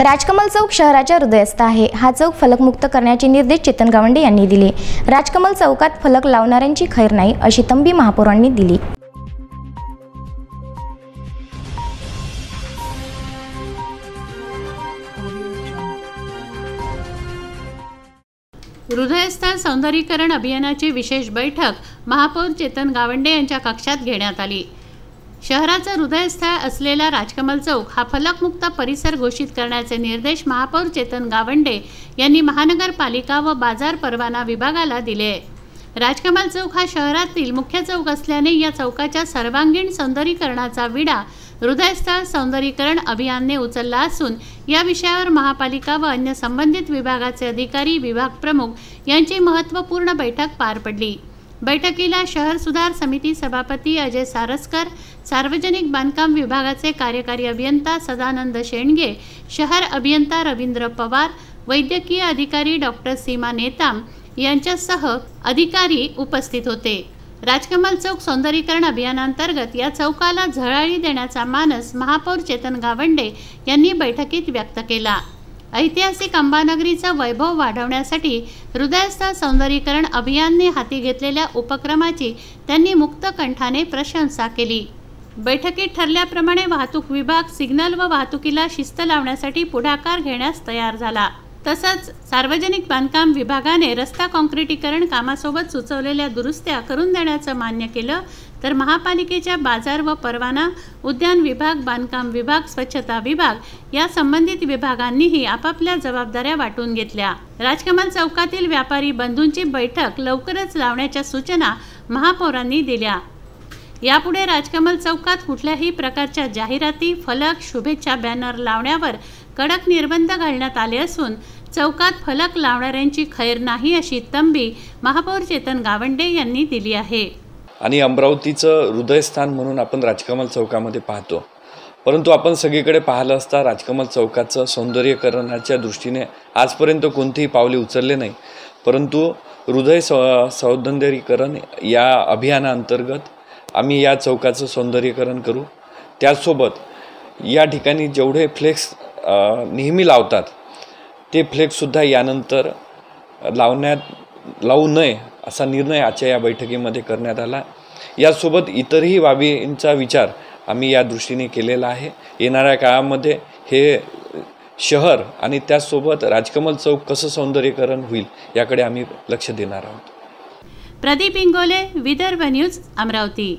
राजकमल चौक शहराच्या हृदयस्थ आहे। हा चौक फलकमुक्त करण्याचे निर्देश चेतन गावंडे यांनी दिले। राजकमल चौकात फलक लावणाऱ्यांची खैर नाही अशी तंबी महापौरांनी दिली। हृदयस्थ सौंदर्यीकरण अभियानाची विशेष बैठक महापौर चेतन गावंडे यांच्या कक्षात घेण्यात आली। शहराचा हृदयस्थळ असलेला राजकमल चौक हा फलकमुक्त परिसर घोषित करण्याचे निर्देश महापौर चेतन गावंडे यांनी महानगरपालिका व बाजार परवाना विभागाला दिले। राजकमल चौक हा शहरातील मुख्य चौक असल्याने या चौकाच्या सर्वांगीण सौंदर्यीकरणाचा विडा हृदयस्थळ सौंदर्यीकरण अभियानने उचलला असून या विषयावर महापालिका व अन्य संबंधित विभागाचे अधिकारी, विभाग प्रमुख यांची महत्त्वपूर्ण बैठक पार पडली। बैठकीला शहर सुधार समिती सभापती अजय सारस्कर, सार्वजनिक बांधकाम विभागाचे कार्यकारी अभियंता सदानंद शेंडगे, शहर अभियंता रवींद्र पवार, वैद्यकीय अधिकारी डॉक्टर सीमा नेताम यांच्यासह अधिकारी उपस्थित होते। राजकमल चौक सौंदर्यीकरण अभियानांतर्गत या चौकाला झळाळी देण्याचा मानस महापौर चेतन गावंडे यांनी बैठकीत व्यक्त केला। ऐतिहासिक अंबानगरीचा वैभव वाढवण्यासाठी हृदयस्थ सौंदर्यीकरण अभियानने हाती घेतलेल्या उपक्रमाची त्यांनी मुक्त कंठाने प्रशंसा केली। बैठकीत ठरल्याप्रमाणे वाहतूक विभाग सिग्नल व वाहतुकीला शिस्त लावण्यासाठी पुढाकार घेण्यास तयार झाला। तसंच सार्वजनिक बांधकाम विभागाने रस्ता काँक्रिटीकरण कामासोबत सुचवलेल्या दुरुस्त्या करून देण्याचं मान्य केलं, तर महापालिकेच्या बाजार व परवाना, उद्यान विभाग, बांधकाम विभाग, स्वच्छता विभाग या संबंधित विभागांनीही आपापल्या जबाबदाऱ्या वाटून घेतल्या। राजकमल चौकातील व्यापारी बंधूंची बैठक लवकरच लावण्याच्या सूचना महापौरांनी दिल्या। यापुढे राजकमल चौकात कुठल्याही प्रकारच्या जाहिराती, फलक, शुभेच्छा बॅनर लावण्यावर कडक निर्बंध घालण्यात आले असून चौकात फलक लावणाऱ्यांची खैर नाही अशी तंबी महापौर चेतन गावंडे यांनी दिली आहे। आणि अमरावतीचं हृदयस्थान म्हणून आपण राजकमल चौकामध्ये पाहतो, परंतु आपण सगळीकडे पाहिलं असता राजकमल चौकाचं सौंदर्यीकरणाच्या दृष्टीने आजपर्यंत कोणतेही पावले उचलले नाही। परंतु सौंदर्यीकरण या अभियानाअंतर्गत आम्ही या चौकाचं सौंदर्यीकरण करू। त्याचसोबत या ठिकाणी जेवढे फ्लेक्स नेहमी लावतात ते फ्लेक्ससुद्धा यानंतर लावू नये असा निर्णय आजच्या या बैठकीमध्ये करण्यात आला। यासोबत इतरही बाबींचा विचार आम्ही या दृष्टीने केलेला आहे। येणाऱ्या काळामध्ये हे शहर आणि त्याचसोबत राजकमल चौक कसं सौंदर्यीकरण होईल याकडे आम्ही लक्ष देणार आहोत। प्रदीप इंगोले, विदर्भ न्यूज, अमरावती।